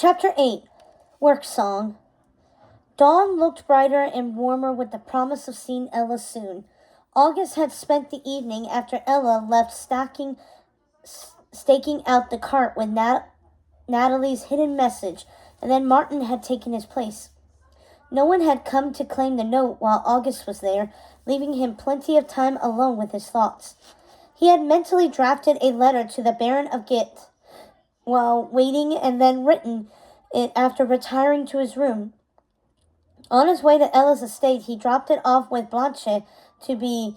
Chapter 8 Work Song. Dawn looked brighter and warmer with the promise of seeing Ella soon. August had spent the evening after Ella left staking out the cart with Natalie's hidden message, and then Martin had taken his place. No one had come to claim the note while August was there, leaving him plenty of time alone with his thoughts. He had mentally drafted a letter to the Baron of Git while waiting and then written it after retiring to his room. On his way to Ella's estate, he dropped it off with Blanche to be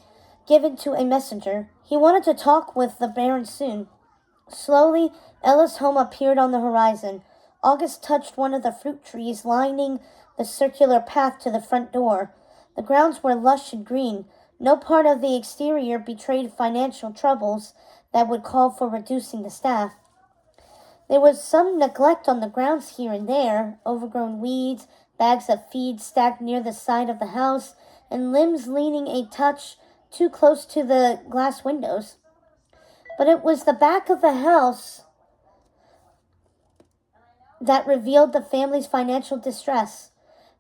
given to a messenger. He wanted to talk with the Baron soon. Slowly, Ella's home appeared on the horizon. August touched one of the fruit trees lining the circular path to the front door. The grounds were lush and green. No part of the exterior betrayed financial troubles that would call for reducing the staff. There was some neglect on the grounds here and there, overgrown weeds, bags of feed stacked near the side of the house, and limbs leaning a touch too close to the glass windows. But it was the back of the house that revealed the family's financial distress.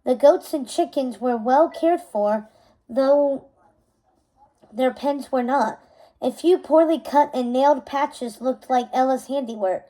The goats and chickens were well cared for, though their pens were not. A few poorly cut and nailed patches looked like Ella's handiwork.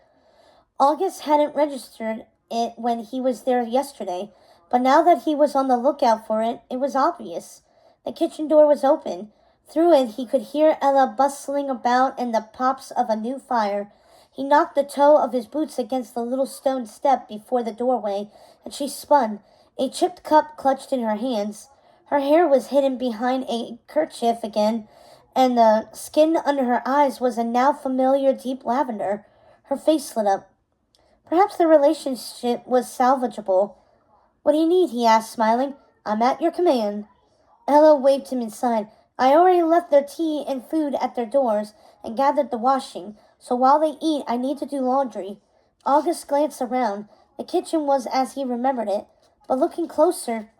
August hadn't registered it when he was there yesterday, but now that he was on the lookout for it, it was obvious. The kitchen door was open. Through it, he could hear Ella bustling about and the pops of a new fire. He knocked the toe of his boots against the little stone step before the doorway, and she spun, a chipped cup clutched in her hands. Her hair was hidden behind a kerchief again, and the skin under her eyes was a now familiar deep lavender. Her face lit up. Perhaps the relationship was salvageable. "What do you need?" he asked, smiling. "I'm at your command." Ella waved him inside. "I already left their tea and food at their doors and gathered the washing, so while they eat, I need to do laundry." August glanced around. The kitchen was as he remembered it, but looking closer,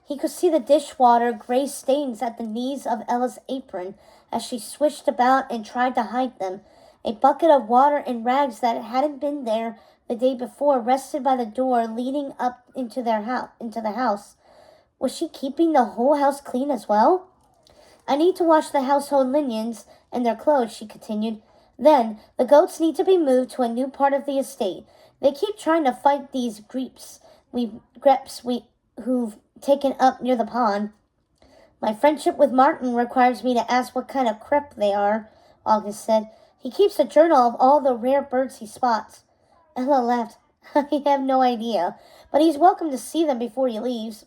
he could see the dishwater gray stains at the knees of Ella's apron as she swished about and tried to hide them. A bucket of water and rags that hadn't been there the day before rested by the door leading up into the house. Was she keeping the whole house clean as well? "I need to wash the household linens and their clothes," she continued. "Then, the goats need to be moved to a new part of the estate. They keep trying to fight these greps who've taken up near the pond." "My friendship with Martin requires me to ask what kind of crep they are," August said. "He keeps a journal of all the rare birds he spots." Ella laughed. "I have no idea, but he's welcome to see them before he leaves.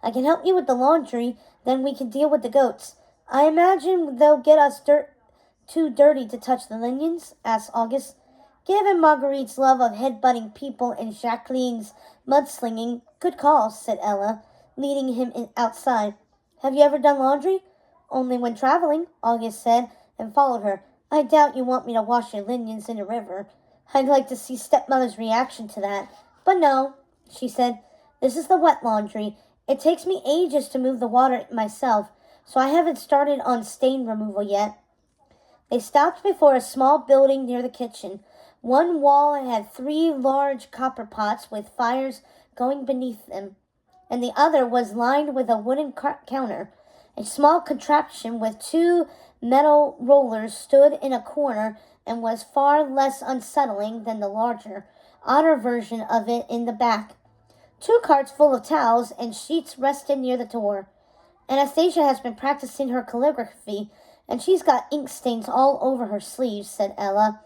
I can help you with the laundry, then we can deal with the goats. I imagine they'll get us too dirty to touch the linens?" asked August. "Given Marguerite's love of head-butting people and Jacqueline's mudslinging, good call," said Ella, leading him outside. "Have you ever done laundry?" "Only when traveling," August said, and followed her. "I doubt you want me to wash your linens in the river. I'd like to see stepmother's reaction to that. But no," she said. "This is the wet laundry. It takes me ages to move the water myself, so I haven't started on stain removal yet." They stopped before a small building near the kitchen. One wall had 3 large copper pots with fires going beneath them, and the other was lined with a wooden counter. A small contraption with 2 metal rollers stood in a corner and was far less unsettling than the larger, odder version of it in the back. 2 carts full of towels and sheets rested near the door. "Anastasia has been practicing her calligraphy, and she's got ink stains all over her sleeves," said Ella,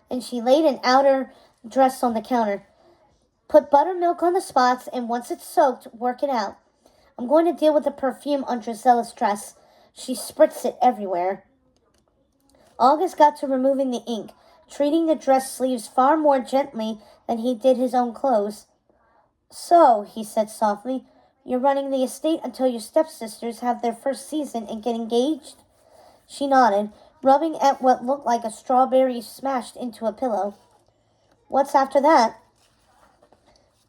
and she laid an outer dress on the counter. "Put buttermilk on the spots, and once it's soaked, work it out. I'm going to deal with the perfume on Drisella's dress. She spritz it everywhere." August got to removing the ink, treating the dress sleeves far more gently than he did his own clothes. "So," he said softly, "you're running the estate until your stepsisters have their first season and get engaged?" She nodded, rubbing at what looked like a strawberry smashed into a pillow. "What's after that?"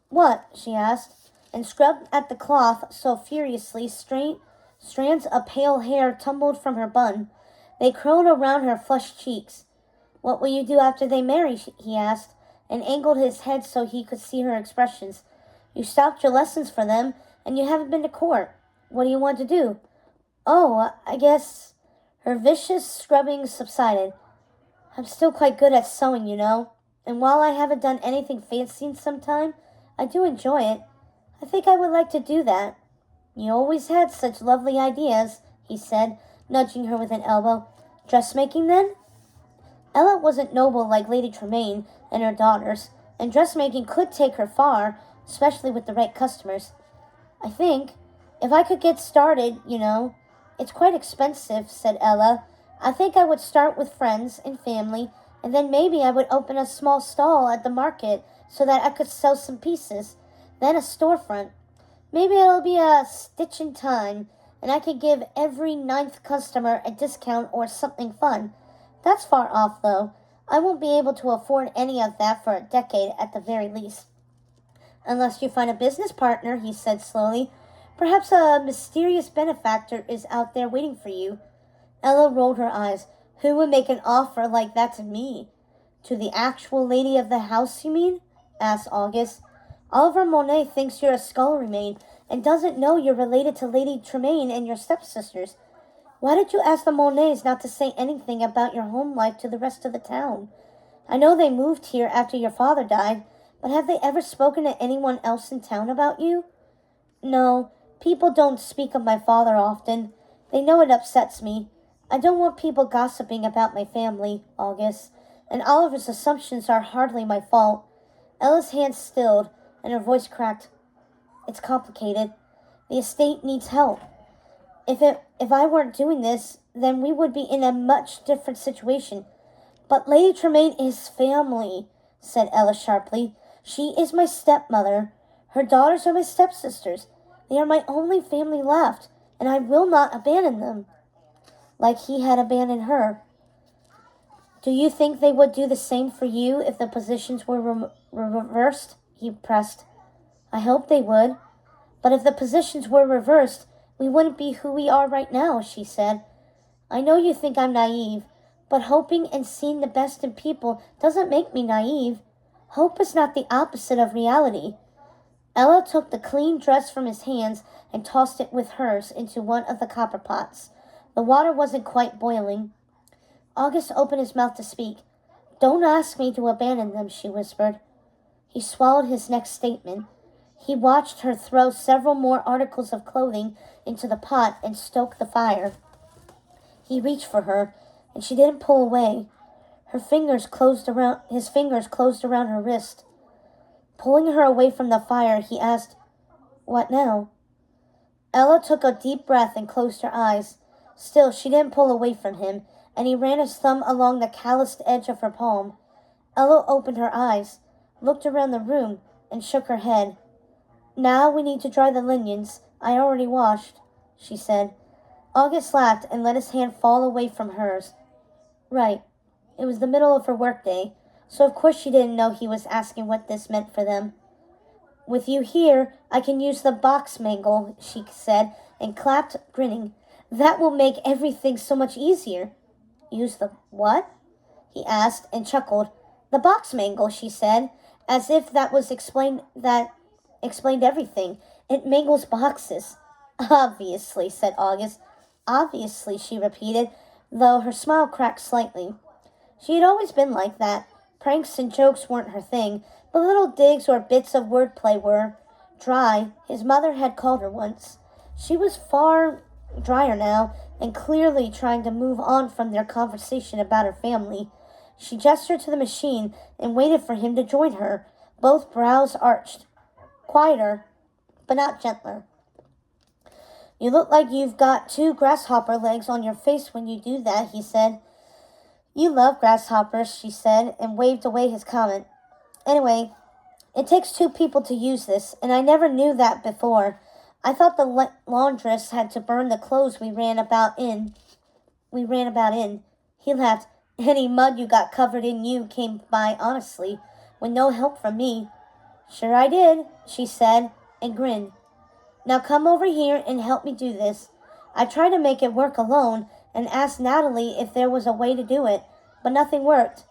"What?" she asked, and scrubbed at the cloth so furiously strands of pale hair tumbled from her bun. They curled around her flushed cheeks. "What will you do after they marry?" he asked, and angled his head so he could see her expressions. You stopped your lessons for them, and you haven't been to court. What do you want to do? Oh, I guess... Her vicious scrubbing subsided. I'm still quite good at sewing, you know. And while I haven't done anything fancy in some time, I do enjoy it. I think I would like to do that. You always had such lovely ideas, he said, nudging her with an elbow. Dressmaking, then? Ella wasn't noble like Lady Tremaine and her daughters, and dressmaking could take her far, especially with the right customers. I think, if I could get started, you know. It's quite expensive, said Ella. I think I would start with friends and family, and then maybe I would open a small stall at the market so that I could sell some pieces, then a storefront. Maybe it'll be a stitch in time, and I could give every 9th customer a discount or something fun. That's far off, though. I won't be able to afford any of that for a decade at the very least. Unless you find a business partner, he said slowly. Perhaps a mysterious benefactor is out there waiting for you. Ella rolled her eyes. Who would make an offer like that to me? To the actual lady of the house, you mean? Asked August. Oliver Monet thinks you're a scullery maid and doesn't know you're related to Lady Tremaine and your stepsisters. Why did you ask the Monets not to say anything about your home life to the rest of the town? I know they moved here after your father died, but have they ever spoken to anyone else in town about you? No, people don't speak of my father often. They know it upsets me. I don't want people gossiping about my family, August, and Oliver's assumptions are hardly my fault. Ella's hands stilled, and her voice cracked. It's complicated. The estate needs help. If I weren't doing this, then we would be in a much different situation. But Lady Tremaine is family, said Ella sharply. She is my stepmother. Her daughters are my stepsisters. They are my only family left, and I will not abandon them. Like he had abandoned her. Do you think they would do the same for you if the positions were reversed? He pressed. I hope they would. But if the positions were reversed, we wouldn't be who we are right now, she said. I know you think I'm naive, but hoping and seeing the best in people doesn't make me naive. Hope is not the opposite of reality. Ella took the clean dress from his hands and tossed it with hers into one of the copper pots. The water wasn't quite boiling. August opened his mouth to speak. Don't ask me to abandon them, she whispered. He swallowed his next statement. He watched her throw several more articles of clothing into the pot and stoke the fire. He reached for her, and she didn't pull away. His fingers closed around her wrist. Pulling her away from the fire, he asked, What now? Ella took a deep breath and closed her eyes. Still, she didn't pull away from him, and he ran his thumb along the calloused edge of her palm. Ella opened her eyes, looked around the room, and shook her head. Now we need to dry the linens. I already washed, she said. August laughed and let his hand fall away from hers. Right. It was the middle of her workday, so of course she didn't know he was asking what this meant for them. With you here, I can use the box mangle, she said, and clapped, grinning. That will make everything so much easier. Use the what? He asked and chuckled. The box mangle, she said, as if that explained everything. It mangles boxes. Obviously, said August. Obviously, she repeated, though her smile cracked slightly. She had always been like that. Pranks and jokes weren't her thing, but little digs or bits of wordplay were. Dry, his mother had called her once. She was far drier now, and clearly trying to move on from their conversation about her family. She gestured to the machine and waited for him to join her, both brows arched. Quieter, but not gentler. You look like you've got 2 grasshopper legs on your face when you do that, he said. You love grasshoppers, she said, and waved away his comment. Anyway, it takes 2 people to use this, and I never knew that before. I thought the laundress had to burn the clothes we ran about in. He laughed. Any mud you got covered in you came by honestly, with no help from me. Sure I did, she said, and grinned. Now come over here and help me do this. I tried to make it work alone and asked Natalie if there was a way to do it, but nothing worked.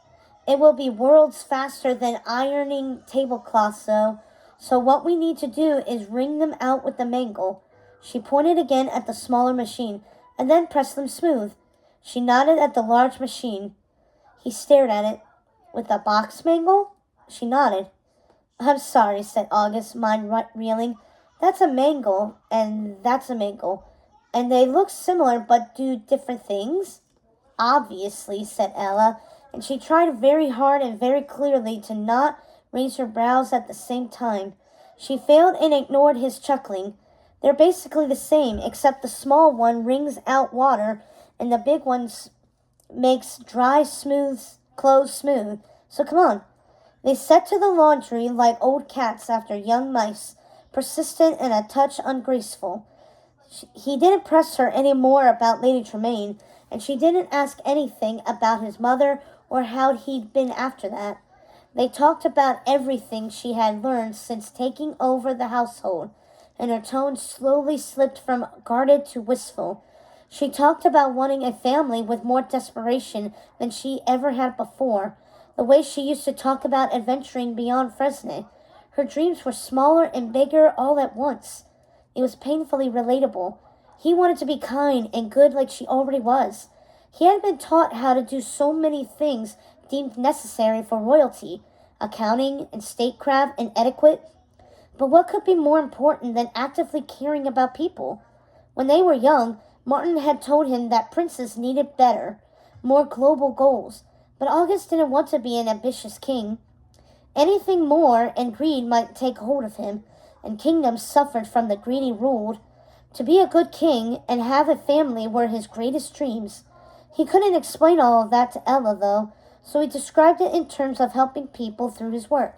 It will be worlds faster than ironing tablecloths, though. So what we need to do is wring them out with the mangle. She pointed again at the smaller machine, and then pressed them smooth. She nodded at the large machine. He stared at it. With a box mangle? She nodded. I'm sorry, said August, mind reeling. That's a mangle, and that's a mangle. And they look similar but do different things? Obviously, said Ella, and she tried very hard and very clearly to not raise her brows at the same time. She failed and ignored his chuckling. They're basically the same, except the small one wrings out water, and the big one makes dry, smooth clothes smooth. So come on. They set to the laundry like old cats after young mice, persistent and a touch ungraceful. He didn't press her any more about Lady Tremaine, and she didn't ask anything about his mother or how he'd been after that. They talked about everything she had learned since taking over the household, and her tone slowly slipped from guarded to wistful. She talked about wanting a family with more desperation than she ever had before, the way she used to talk about adventuring beyond Fresnay. Her dreams were smaller and bigger all at once. It was painfully relatable. He wanted to be kind and good like she already was. He had been taught how to do so many things deemed necessary for royalty, accounting and statecraft and etiquette. But what could be more important than actively caring about people? When they were young, Martin had told him that princes needed better, more global goals, but August didn't want to be an ambitious king. Anything more and greed might take hold of him, and kingdoms suffered from the greedy ruled. To be a good king and have a family were his greatest dreams. He couldn't explain all of that to Ella, though, so he described it in terms of helping people through his work.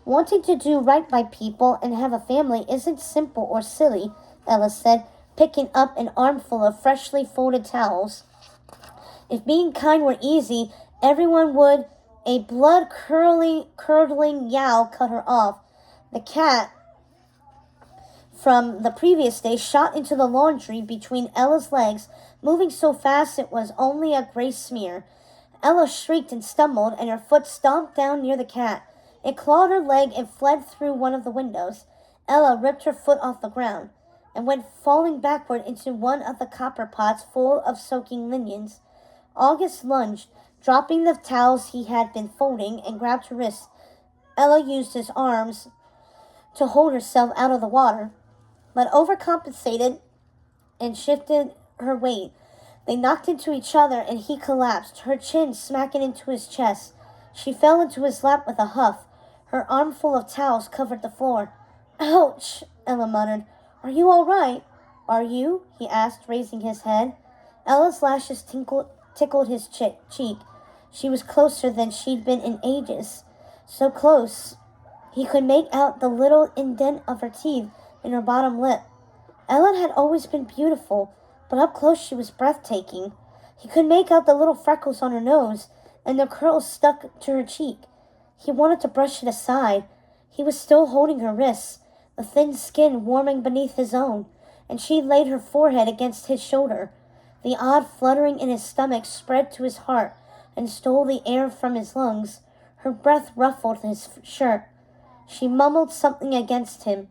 Wanting to do right by people and have a family isn't simple or silly, Ella said, picking up an armful of freshly folded towels. If being kind were easy, everyone would. A blood-curdling yowl cut her off. The cat from the previous day shot into the laundry between Ella's legs, moving so fast it was only a gray smear. Ella shrieked and stumbled, and her foot stomped down near the cat. It clawed her leg and fled through one of the windows. Ella ripped her foot off the ground and went falling backward into one of the copper pots full of soaking linens. August lunged, dropping the towels he had been folding, and grabbed her wrist. Ella used his arms to hold herself out of the water, but overcompensated and shifted her weight. They knocked into each other, and he collapsed, her chin smacking into his chest. She fell into his lap with a huff. Her armful of towels covered the floor. Ouch, Ella muttered. Are you all right? Are you? He asked, raising his head. Ella's lashes tickled his cheek. She was closer than she'd been in ages. So close, he could make out the little indent of her teeth in her bottom lip. Ella had always been beautiful, but up close she was breathtaking. He could make out the little freckles on her nose, and the curls stuck to her cheek. He wanted to brush it aside. He was still holding her wrists, the thin skin warming beneath his own, and she laid her forehead against his shoulder. The odd fluttering in his stomach spread to his heart and stole the air from his lungs. Her breath ruffled his shirt. She mumbled something against him.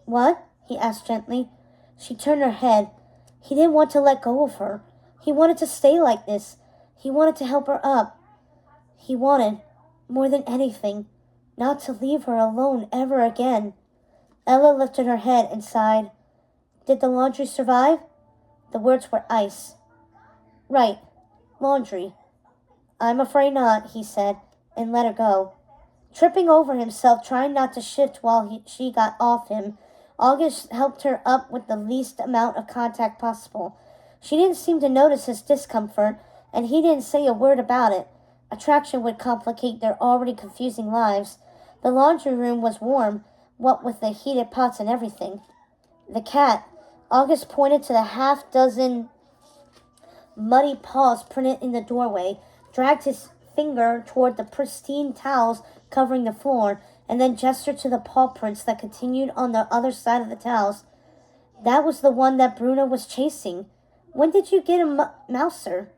What? He asked gently. She turned her head. He didn't want to let go of her. He wanted to stay like this. He wanted to help her up. He wanted, more than anything, not to leave her alone ever again. Ella lifted her head and sighed. Did the laundry survive? The words were ice. Right. Laundry. I'm afraid not, he said, and let her go. Tripping over himself, trying not to shift while she got off him, August helped her up with the least amount of contact possible. She didn't seem to notice his discomfort, and he didn't say a word about it. Attraction would complicate their already confusing lives. The laundry room was warm, what with the heated pots and everything. The cat. August pointed to the half-dozen muddy paws printed in the doorway, dragged his finger toward the pristine towels covering the floor, and then gestured to the paw prints that continued on the other side of the towels. That was the one that Bruno was chasing. When did you get a mouser?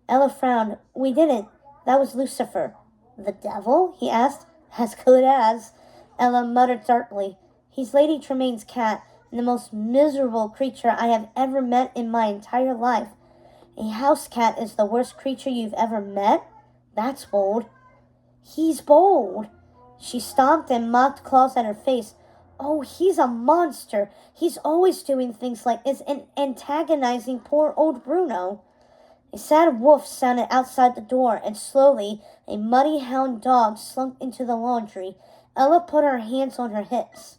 Ella frowned. We didn't. That was Lucifer. The devil? He asked. As good as, Ella muttered darkly. He's Lady Tremaine's cat, and the most miserable creature I have ever met in my entire life. A house cat is the worst creature you've ever met? That's bold. He's bold. She stomped and mocked claws at her face. Oh, he's a monster. He's always doing things like this and antagonizing poor old Bruno. A sad wolf sounded outside the door, and slowly a muddy hound dog slunk into the laundry. Ella put her hands on her hips.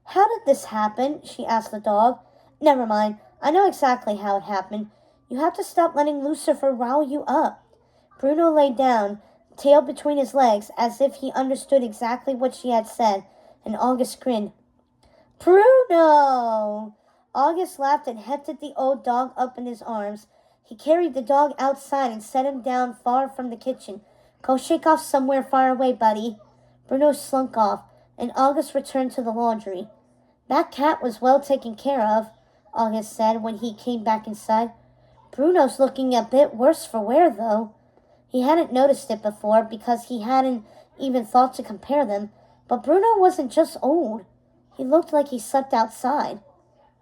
How did this happen? She asked the dog. Never mind. I know exactly how it happened. You have to stop letting Lucifer rile you up. Bruno lay down, tail between his legs, as if he understood exactly what she had said, and August grinned. Bruno! August laughed and hefted the old dog up in his arms. He carried the dog outside and set him down far from the kitchen. Go shake off somewhere far away, buddy. Bruno slunk off, and August returned to the laundry. That cat was well taken care of, August said when he came back inside. Bruno's looking a bit worse for wear, though. He hadn't noticed it before because he hadn't even thought to compare them, but Bruno wasn't just old. He looked like he slept outside.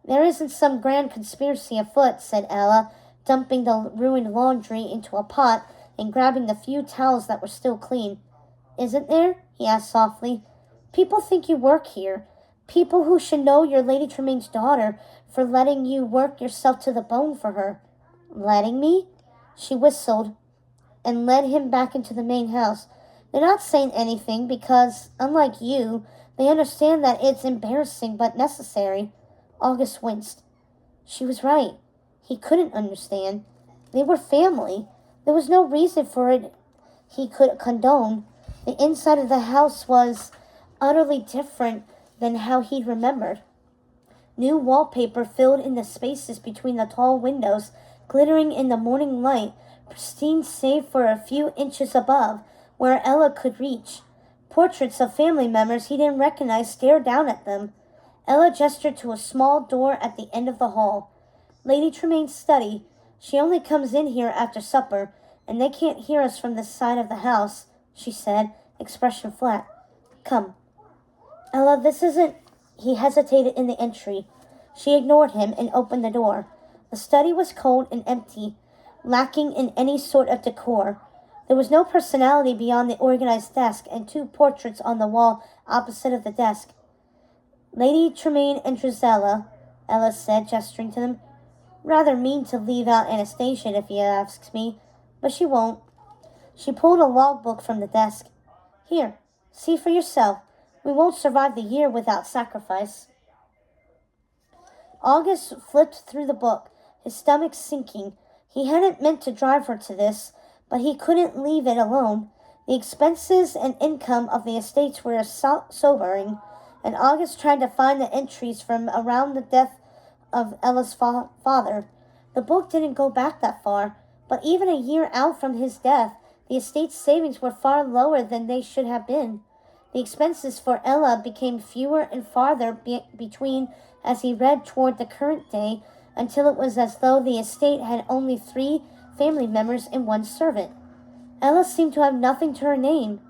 There isn't some grand conspiracy afoot, said Ella, dumping the ruined laundry into a pot and grabbing the few towels that were still clean. Isn't there? He asked softly. People think you work here. People who should know you're Lady Tremaine's daughter for letting you work yourself to the bone for her. Letting me? She whistled and led him back into the main house. They're not saying anything because, unlike you, they understand that it's embarrassing but necessary. August winced. She was right. He couldn't understand. They were family. There was no reason for it he could condone. The inside of the house was utterly different than how he'd remembered. New wallpaper filled in the spaces between the tall windows, glittering in the morning light, pristine save for a few inches above, where Ella could reach. Portraits of family members he didn't recognize stared down at them. Ella gestured to a small door at the end of the hall. Lady Tremaine's study. She only comes in here after supper, and they can't hear us from this side of the house, she said, expression flat. Come. Ella, this isn't... He hesitated in the entry. She ignored him and opened the door. The study was cold and empty, lacking in any sort of decor. There was no personality beyond the organized desk and two portraits on the wall opposite of the desk. Lady Tremaine and Drizella, Ella said, gesturing to them. Rather mean to leave out Anastasia if you ask me, but she won't. She pulled a logbook from the desk. Here, see for yourself. We won't survive the year without sacrifice. August flipped through the book, his stomach sinking. He hadn't meant to drive her to this, but he couldn't leave it alone. The expenses and income of the estates were sobering, and August tried to find the entries from around the death of Ella's father. The book didn't go back that far, but even a year out from his death, the estate's savings were far lower than they should have been. The expenses for Ella became fewer and farther between as he read toward the current day, until it was as though the estate had only 3 family members and 1 servant. Ella seemed to have nothing to her name.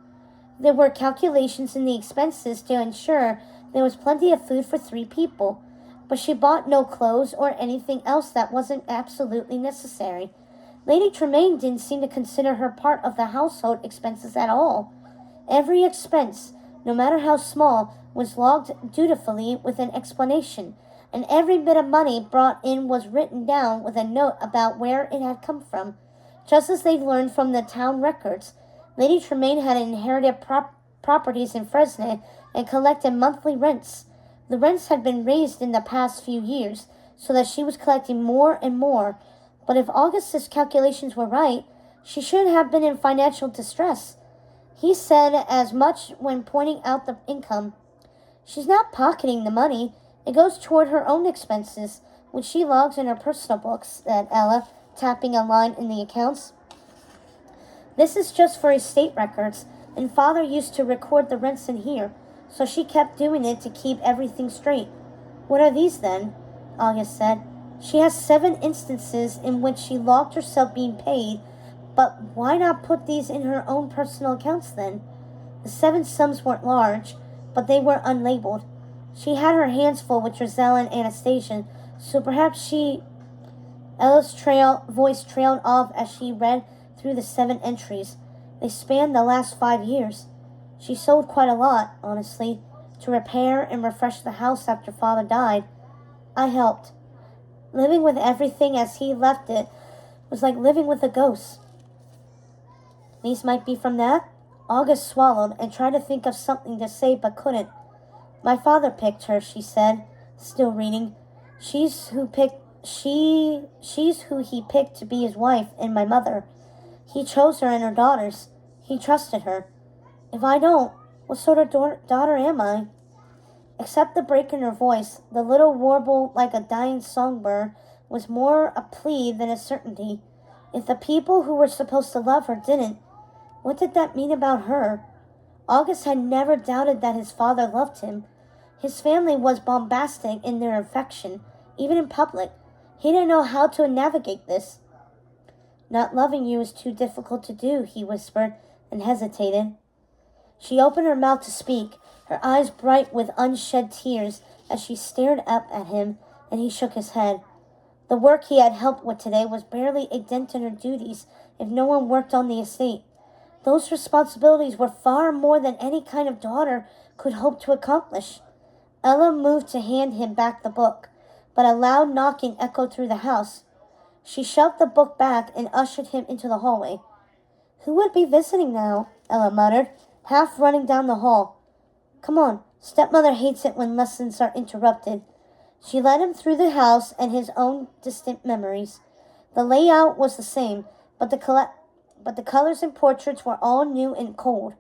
There were calculations in the expenses to ensure there was plenty of food for 3 people, but she bought no clothes or anything else that wasn't absolutely necessary. Lady Tremaine didn't seem to consider her part of the household expenses at all. Every expense, no matter how small, was logged dutifully with an explanation, and every bit of money brought in was written down with a note about where it had come from. Just as they'd learned from the town records, Lady Tremaine had inherited properties in Fresno and collected monthly rents. The rents had been raised in the past few years, so that she was collecting more and more. But if August's calculations were right, she should have been in financial distress. He said as much when pointing out the income. She's not pocketing the money. It goes toward her own expenses, which she logs in her personal books, said Ella, tapping a line in the accounts. This is just for estate records, and Father used to record the rents in here, so she kept doing it to keep everything straight. What are these, then? August said. She has 7 instances in which she logged herself being paid, But why not put these in her own personal accounts then? The 7 sums weren't large, but they were unlabeled. She had her hands full with Giselle and Anastasia, so perhaps Ella's voice trailed off as she read through the 7 entries. They spanned the last 5 years. She sold quite a lot, honestly, to repair and refresh the house after Father died. I helped. Living with everything as he left it was like living with a ghost. These might be from that? August swallowed and tried to think of something to say but couldn't. My father picked her, she said, still reading. She's who he picked to be his wife and my mother. He chose her and her daughters. He trusted her. If I don't, what sort of daughter am I? Except the break in her voice, the little warble like a dying songbird was more a plea than a certainty. If the people who were supposed to love her didn't, what did that mean about her? August had never doubted that his father loved him. His family was bombastic in their affection, even in public. He didn't know how to navigate this. Not loving you is too difficult to do, he whispered, and hesitated. She opened her mouth to speak, her eyes bright with unshed tears as she stared up at him, and he shook his head. The work he had helped with today was barely a dent in her duties if no one worked on the estate. Those responsibilities were far more than any kind of daughter could hope to accomplish. Ella moved to hand him back the book, but a loud knocking echoed through the house. She shoved the book back and ushered him into the hallway. Who would be visiting now? Ella muttered, half running down the hall. Come on, stepmother hates it when lessons are interrupted. She led him through the house and his own distant memories. The layout was the same, but the colors and portraits were all new and cold.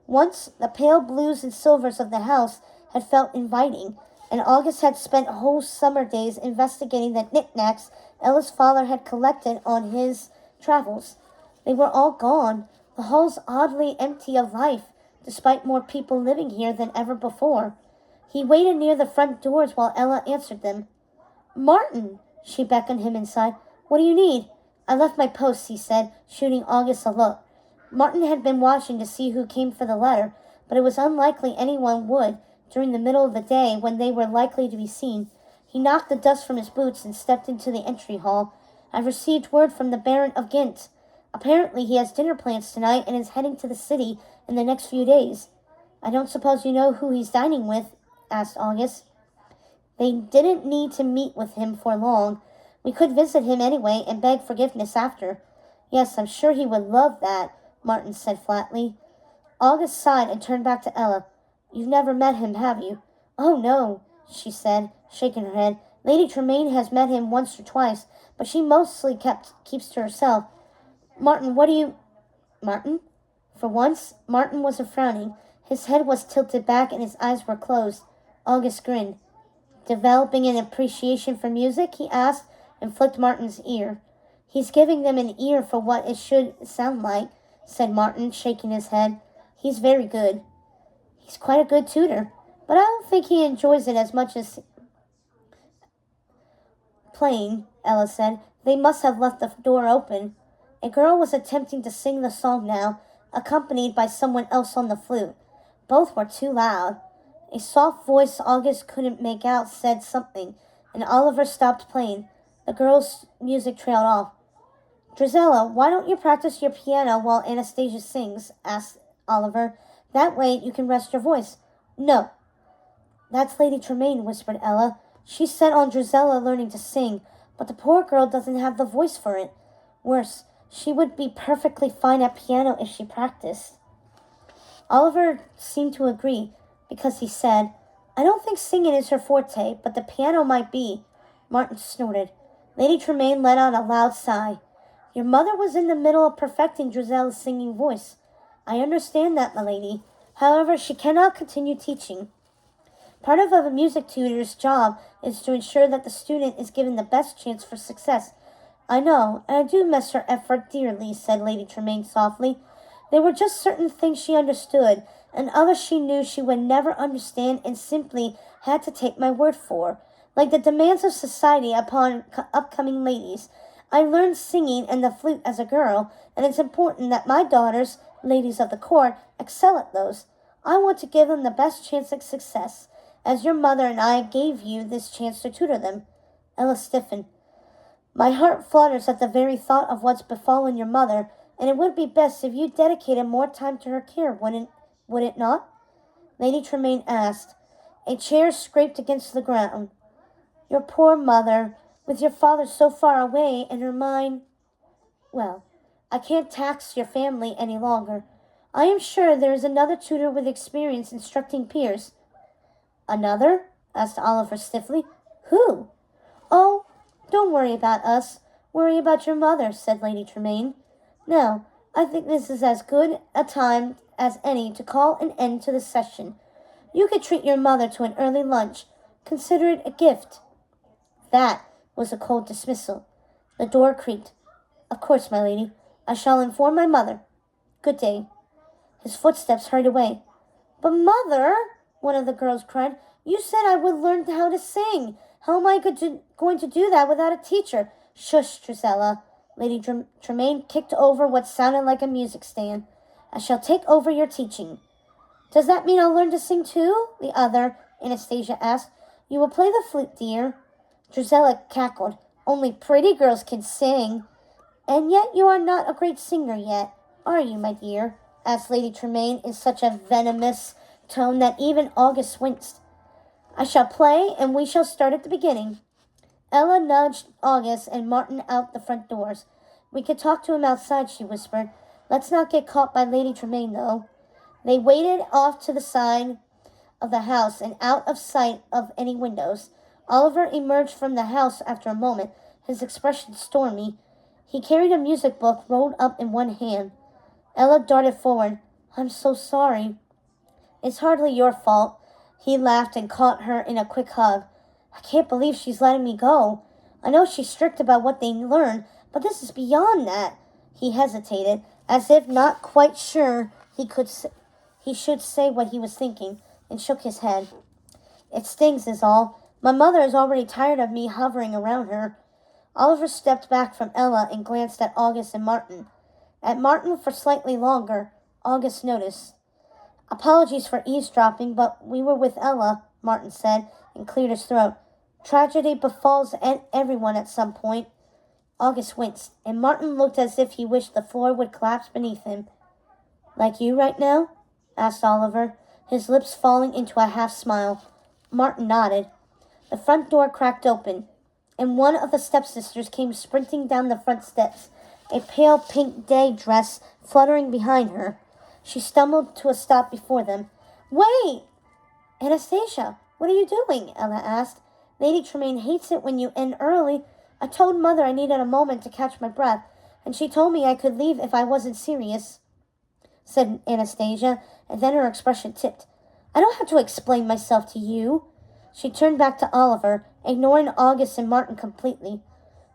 Once, the pale blues and silvers of the house had felt inviting, and August had spent whole summer days investigating the knickknacks Ella's father had collected on his travels. They were all gone, the halls oddly empty of life, despite more people living here than ever before. He waited near the front doors while Ella answered them. Martin, she beckoned him inside. What do you need? I left my post, he said, shooting August a look. Martin had been watching to see who came for the letter, but it was unlikely anyone would during the middle of the day when they were likely to be seen. He knocked the dust from his boots and stepped into the entry hall. I've received word from the Baron of Ghent. Apparently he has dinner plans tonight and is heading to the city in the next few days. I don't suppose you know who he's dining with? Asked August. They didn't need to meet with him for long. We could visit him anyway and beg forgiveness after. Yes, I'm sure he would love that, Martin said flatly. August sighed and turned back to Ella. You've never met him, have you? Oh, no, she said, shaking her head. Lady Tremaine has met him once or twice, but she mostly keeps to herself. Martin, what do you... Martin? For once, Martin wasn't frowning. His head was tilted back and his eyes were closed. August grinned. Developing an appreciation for music, he asked, and flicked Martin's ear. He's giving them an ear for what it should sound like, said Martin, shaking his head. He's very good. He's quite a good tutor, but I don't think he enjoys it as much as playing, Ella said. They must have left the door open. A girl was attempting to sing the song now, accompanied by someone else on the flute. Both were too loud. A soft voice August couldn't make out said something, and Oliver stopped playing. The girl's music trailed off. Drizella, why don't you practice your piano while Anastasia sings? Asked Oliver. That way you can rest your voice. No. That's Lady Tremaine, whispered Ella. She's set on Drizella learning to sing, but the poor girl doesn't have the voice for it. Worse, she would be perfectly fine at piano if she practiced. Oliver seemed to agree, because he said, I don't think singing is her forte, but the piano might be. Martin snorted. Lady Tremaine let out a loud sigh. Your mother was in the middle of perfecting Drizella's singing voice. I understand that, my lady. However, she cannot continue teaching. Part of a music tutor's job is to ensure that the student is given the best chance for success. I know, and I do miss her effort dearly, said Lady Tremaine softly. There were just certain things she understood, and others she knew she would never understand and simply had to take my word for, like the demands of society upon upcoming ladies. I learned singing and the flute as a girl, and it's important that my daughters, ladies of the court, excel at those. I want to give them the best chance at success, as your mother and I gave you this chance to tutor them." Ella stiffened. "My heart flutters at the very thought of what's befallen your mother, and it would be best if you dedicated more time to her care, would it not?" Lady Tremaine asked. A chair scraped against the ground. "Your poor mother, with your father so far away and her mind... Well, I can't tax your family any longer. I am sure there is another tutor with experience instructing peers." "Another?" asked Oliver stiffly. "Who?" "Oh, don't worry about us. Worry about your mother," said Lady Tremaine. "Now, I think this is as good a time as any to call an end to the session. You could treat your mother to an early lunch. Consider it a gift." That was a cold dismissal. The door creaked. "Of course, my lady. I shall inform my mother. Good day." His footsteps hurried away. "But, Mother," one of the girls cried, "you said I would learn how to sing. How am I going to do that without a teacher?" "Shush, Drusilla." Lady Tremaine kicked over what sounded like a music stand. "I shall take over your teaching." "Does that mean I'll learn to sing too?" the other, Anastasia, asked. "You will play the flute, dear." Drusilla cackled. "Only pretty girls can sing." "And yet you are not a great singer yet, are you, my dear?" asked Lady Tremaine in such a venomous tone that even August winced. "I shall play, and we shall start at the beginning." Ella nudged August and Martin out the front doors. "We could talk to him outside," she whispered. "Let's not get caught by Lady Tremaine, though." They waded off to the side of the house and out of sight of any windows. Oliver emerged from the house after a moment, his expression stormy. He carried a music book rolled up in one hand. Ella darted forward. "I'm so sorry." "It's hardly your fault." He laughed and caught her in a quick hug. "I can't believe she's letting me go. I know she's strict about what they learn, but this is beyond that." He hesitated, as if not quite sure he should say what he was thinking, and shook his head. "It stings is all. My mother is already tired of me hovering around her." Oliver stepped back from Ella and glanced at August and Martin. At Martin for slightly longer. August noticed. "Apologies for eavesdropping, but we were with Ella," Martin said, and cleared his throat. "Tragedy befalls everyone at some point." August winced, and Martin looked as if he wished the floor would collapse beneath him. "Like you right now?" asked Oliver, his lips falling into a half-smile. Martin nodded. The front door cracked open, and one of the stepsisters came sprinting down the front steps, a pale pink day dress fluttering behind her. She stumbled to a stop before them. "Wait!" "Anastasia, what are you doing?" Ella asked. "Lady Tremaine hates it when you end early. I told Mother I needed a moment to catch my breath, and she told me I could leave if I wasn't serious," said Anastasia, and then her expression tipped. "I don't have to explain myself to you." She turned back to Oliver, ignoring August and Martin completely.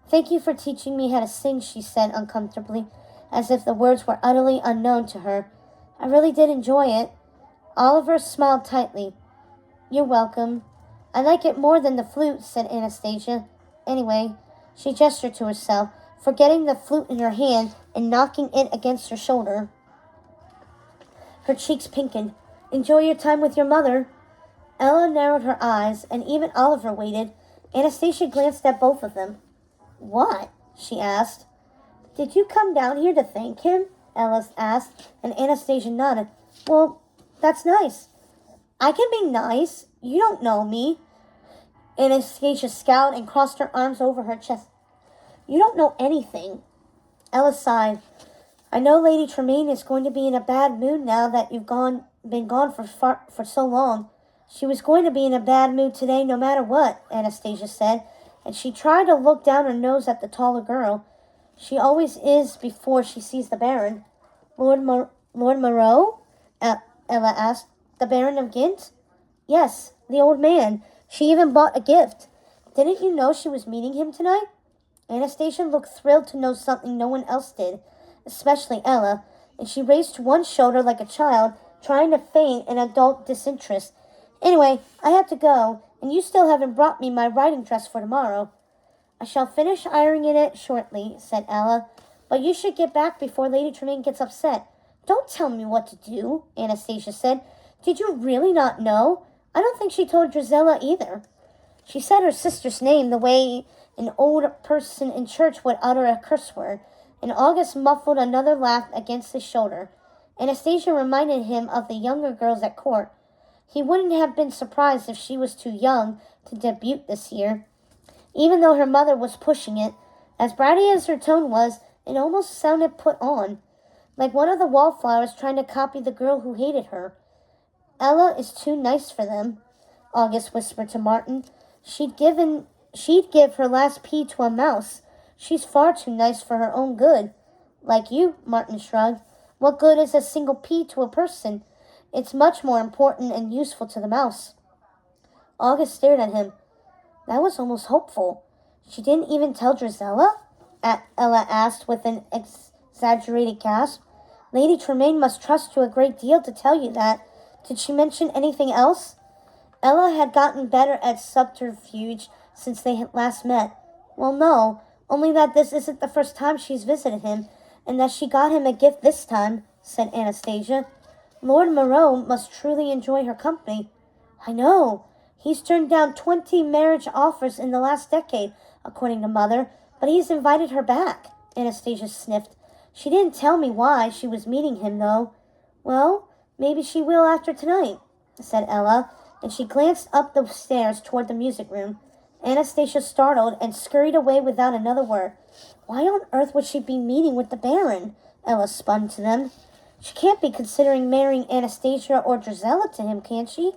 "Thank you for teaching me how to sing," she said uncomfortably, as if the words were utterly unknown to her. "I really did enjoy it." Oliver smiled tightly. "You're welcome." "I like it more than the flute," said Anastasia. "Anyway," she gestured to herself, forgetting the flute in her hand and knocking it against her shoulder. Her cheeks pinkened. "Enjoy your time with your mother." Ella narrowed her eyes, and even Oliver waited. Anastasia glanced at both of them. "What?" she asked. "Did you come down here to thank him?" Ella asked, and Anastasia nodded. "Well, that's nice." "I can be nice. You don't know me." Anastasia scowled and crossed her arms over her chest. "You don't know anything." Ella sighed. "I know Lady Tremaine is going to be in a bad mood now that you've been gone for so long." "She was going to be in a bad mood today no matter what," Anastasia said, and she tried to look down her nose at the taller girl. "She always is before she sees the Baron." Lord Moreau?" Ella asked. "The Baron of Ghent?" "Yes, the old man. She even bought a gift. Didn't you know she was meeting him tonight?" Anastasia looked thrilled to know something no one else did, especially Ella, and she raised one shoulder like a child, trying to feign an adult disinterest. "Anyway, I have to go, and you still haven't brought me my riding dress for tomorrow." I shall finish ironing it shortly, said Ella, but you should get back before Lady Tremaine gets upset. Don't tell me what to do, Anastasia said. Did you really not know? I don't think she told Drizella either. She said her sister's name the way an old person in church would utter a curse word, and August muffled another laugh against his shoulder. Anastasia reminded him of the younger girls at court. He wouldn't have been surprised if she was too young to debut this year. Even though her mother was pushing it, as bratty as her tone was, it almost sounded put on, like one of the wallflowers trying to copy the girl who hated her. Ella is too nice for them, August whispered to Martin. She'd give her last pea to a mouse. She's far too nice for her own good. Like you, Martin shrugged. What good is a single pea to a person? It's much more important and useful to the mouse. August stared at him. That was almost hopeful. She didn't even tell Drizella? Ella asked with an exaggerated gasp. Lady Tremaine must trust you a great deal to tell you that. Did she mention anything else? Ella had gotten better at subterfuge since they had last met. Well, no, only that this isn't the first time she's visited him, and that she got him a gift this time, said Anastasia. Lord Moreau must truly enjoy her company. I know. He's turned down 20 marriage offers in the last decade, according to Mother, but he's invited her back, Anastasia sniffed. She didn't tell me why she was meeting him, though. Well, maybe she will after tonight, said Ella, and she glanced up the stairs toward the music room. Anastasia startled and scurried away without another word. Why on earth would she be meeting with the Baron? Ella spun to them. She can't be considering marrying Anastasia or Drizella to him, can she?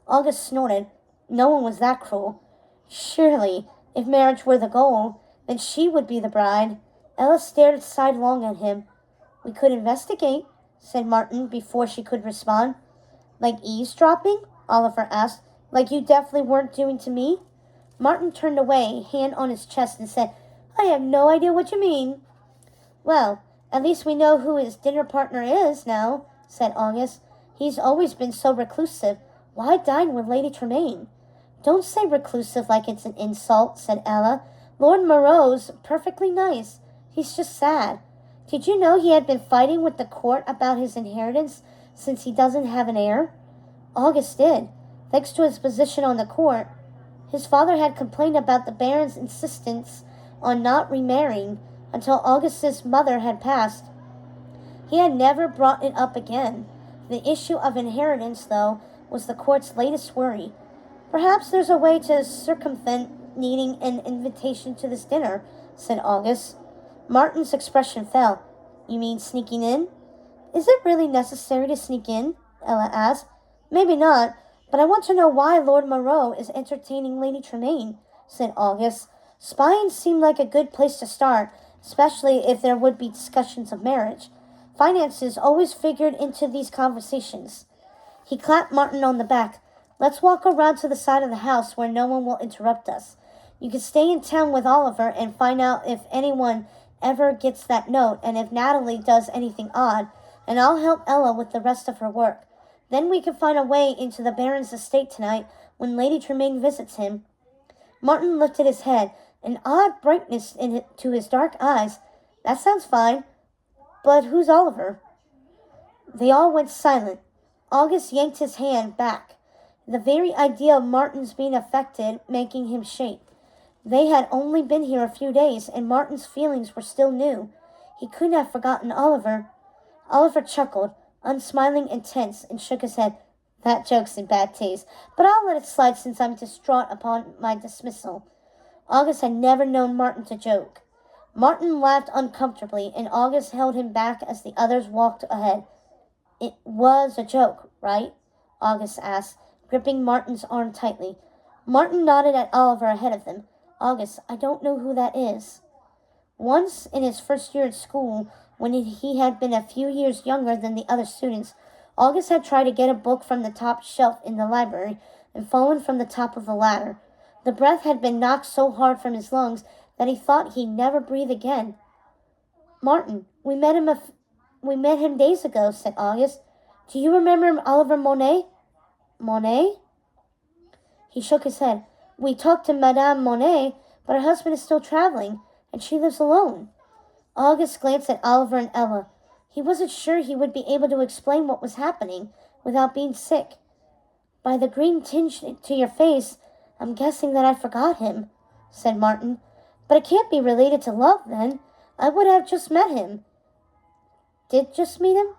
August snorted. No one was that cruel. Surely, if marriage were the goal, then she would be the bride. Ella stared sidelong at him. We could investigate, said Martin before she could respond. Like eavesdropping? Oliver asked. Like you definitely weren't doing to me? Martin turned away, hand on his chest, and said, I have no idea what you mean. Well, at least we know who his dinner partner is now, said August. He's always been so reclusive. Why dine with Lady Tremaine? Don't say reclusive like it's an insult, said Ella. Lord Moreau's perfectly nice. He's just sad. Did you know he had been fighting with the court about his inheritance since he doesn't have an heir? August did, thanks to his position on the court. His father had complained about the Baron's insistence on not remarrying until August's mother had passed. He had never brought it up again. The issue of inheritance, though, was the court's latest worry. Perhaps there's a way to circumvent needing an invitation to this dinner, said August. Martin's expression fell. You mean sneaking in? Is it really necessary to sneak in? Ella asked. Maybe not, but I want to know why Lord Moreau is entertaining Lady Tremaine, said August. Spying seemed like a good place to start, especially if there would be discussions of marriage. Finances always figured into these conversations. He clapped Martin on the back. Let's walk around to the side of the house where no one will interrupt us. You can stay in town with Oliver and find out if anyone ever gets that note and if Natalie does anything odd, and I'll help Ella with the rest of her work. Then we can find a way into the Baron's estate tonight when Lady Tremaine visits him. Martin lifted his head, an odd brightness to his dark eyes. That sounds fine. But who's Oliver? They all went silent. August yanked his hand back, the very idea of Martin's being affected making him shake. They had only been here a few days, and Martin's feelings were still new. He couldn't have forgotten Oliver. Oliver chuckled, unsmiling and tense, and shook his head. That joke's in bad taste, but I'll let it slide since I'm distraught upon my dismissal. August had never known Martin to joke. Martin laughed uncomfortably, and August held him back as the others walked ahead. It was a joke, right? August asked, gripping Martin's arm tightly. Martin nodded at Oliver ahead of them. August, I don't know who that is. Once, in his first year at school, when he had been a few years younger than the other students, August had tried to get a book from the top shelf in the library and fallen from the top of the ladder. The breath had been knocked so hard from his lungs that he thought he'd never breathe again. Martin, we met him days ago, said August. Do you remember Oliver Monet? Monet? He shook his head. We talked to Madame Monet, but her husband is still traveling, and she lives alone. August glanced at Oliver and Ella. He wasn't sure he would be able to explain what was happening without being sick. By the green tinge to your face, I'm guessing that I forgot him, said Martin. But it can't be related to love, then. I would have just met him. Did just meet him?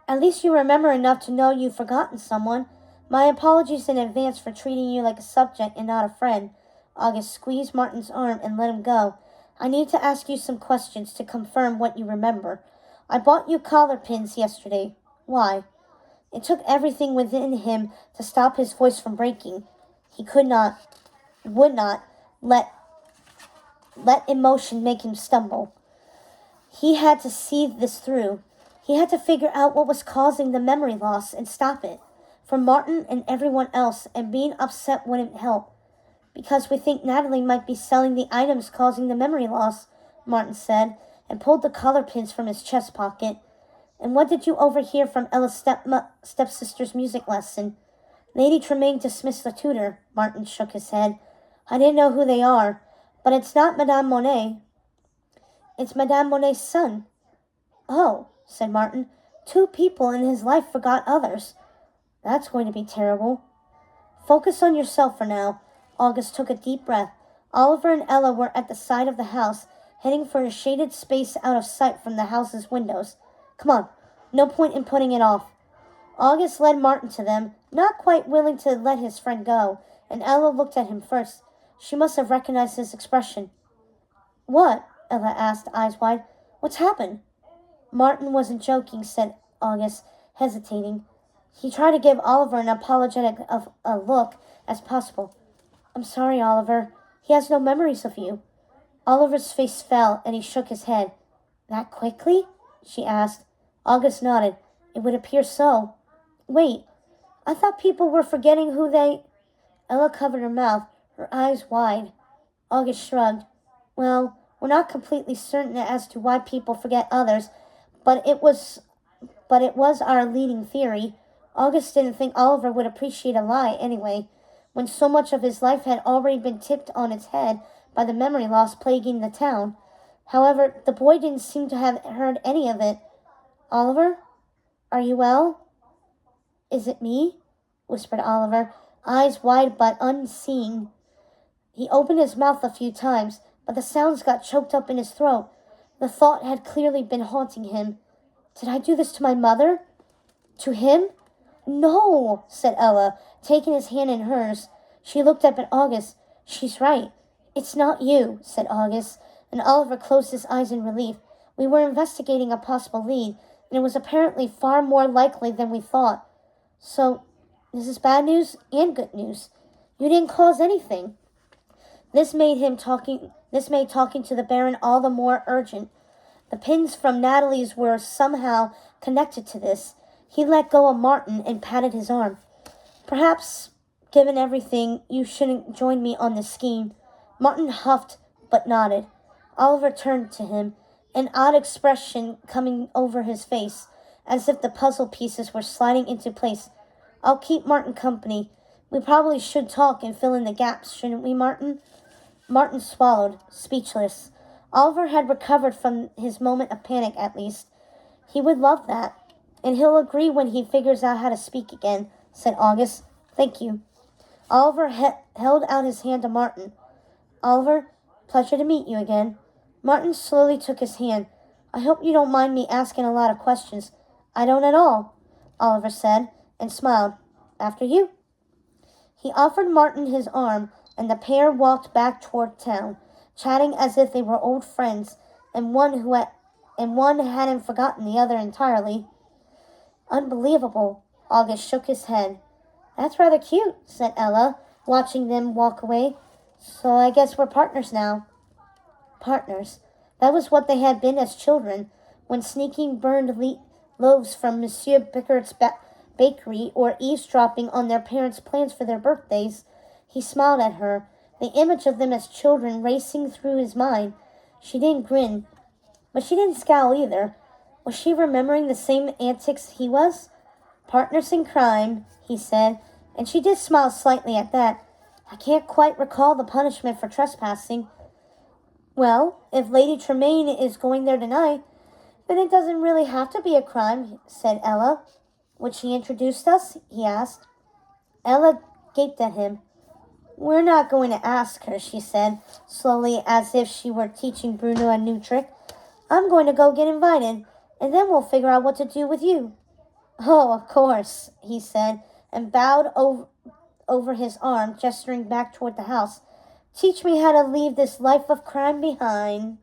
At least you remember enough to know you've forgotten someone. My apologies in advance for treating you like a subject and not a friend. August squeezed Martin's arm and let him go. I need to ask you some questions to confirm what you remember. I bought you collar pins yesterday. Why? It took everything within him to stop his voice from breaking. He would not let emotion make him stumble. He had to see this through. He had to figure out what was causing the memory loss and stop it. For Martin and everyone else, and being upset wouldn't help. Because we think Natalie might be selling the items causing the memory loss, Martin said, and pulled the collar pins from his chest pocket. And what did you overhear from Ella's stepsister's music lesson? Lady Tremaine dismissed the tutor. Martin shook his head. I didn't know who they are, but it's not Madame Monet. It's Madame Monet's son. Oh, said Martin. 2 people in his life forgot others. That's going to be terrible. Focus on yourself for now. August took a deep breath. Oliver and Ella were at the side of the house, heading for a shaded space out of sight from the house's windows. Come on, no point in putting it off. August led Martin to them, not quite willing to let his friend go, and Ella looked at him first. She must have recognized his expression. What? Ella asked, eyes wide. What's happened? Martin wasn't joking, said August, hesitating. He tried to give Oliver an apologetic of a look as possible. I'm sorry, Oliver. He has no memories of you. Oliver's face fell, and he shook his head. That quickly? She asked. August nodded. It would appear so. Wait, I thought people were forgetting who they... Ella covered her mouth, her eyes wide. August shrugged. Well, we're not completely certain as to why people forget others, but it was our leading theory. August didn't think Oliver would appreciate a lie anyway, when so much of his life had already been tipped on its head by the memory loss plaguing the town. However, the boy didn't seem to have heard any of it. Oliver? Are you well? Is it me? Whispered Oliver, eyes wide but unseeing. He opened his mouth a few times, but the sounds got choked up in his throat. The thought had clearly been haunting him. Did I do this to my mother? To him? No, said Ella, taking his hand in hers. She looked up at August. She's right. It's not you, said August, and Oliver closed his eyes in relief. We were investigating a possible lead, and it was apparently far more likely than we thought. So, this is bad news and good news. You didn't cause anything. This made talking to the Baron all the more urgent. The pins from Natalie's were somehow connected to this. He let go of Martin and patted his arm. Perhaps, given everything, you shouldn't join me on this scheme. Martin huffed but nodded. Oliver turned to him, an odd expression coming over his face, as if the puzzle pieces were sliding into place. I'll keep Martin company. We probably should talk and fill in the gaps, shouldn't we, Martin? Martin swallowed, speechless. Oliver had recovered from his moment of panic, at least. He would love that. And he'll agree when he figures out how to speak again, said August. Thank you. Oliver held out his hand to Martin. Oliver, pleasure to meet you again. Martin slowly took his hand. I hope you don't mind me asking a lot of questions. I don't at all, Oliver said, and smiled. After you. He offered Martin his arm, and the pair walked back toward town, chatting as if they were old friends, and one hadn't forgotten the other entirely. Unbelievable. August shook his head. That's rather cute, said Ella, watching them walk away. So I guess we're partners now. Partners. That was what they had been as children, when sneaking burned loaves from Monsieur Bickard's bakery or eavesdropping on their parents' plans for their birthdays. He smiled at her, the image of them as children racing through his mind. She didn't grin, but she didn't scowl either. Was she remembering the same antics he was? Partners in crime, he said, and she did smile slightly at that. I can't quite recall the punishment for trespassing. Well, if Lady Tremaine is going there tonight, then it doesn't really have to be a crime, said Ella. Would she introduce us? He asked. Ella gaped at him. We're not going to ask her, she said, slowly, as if she were teaching Bruno a new trick. I'm going to go get invited, and then we'll figure out what to do with you. Oh, of course, he said, and bowed over his arm, gesturing back toward the house. Teach me how to leave this life of crime behind.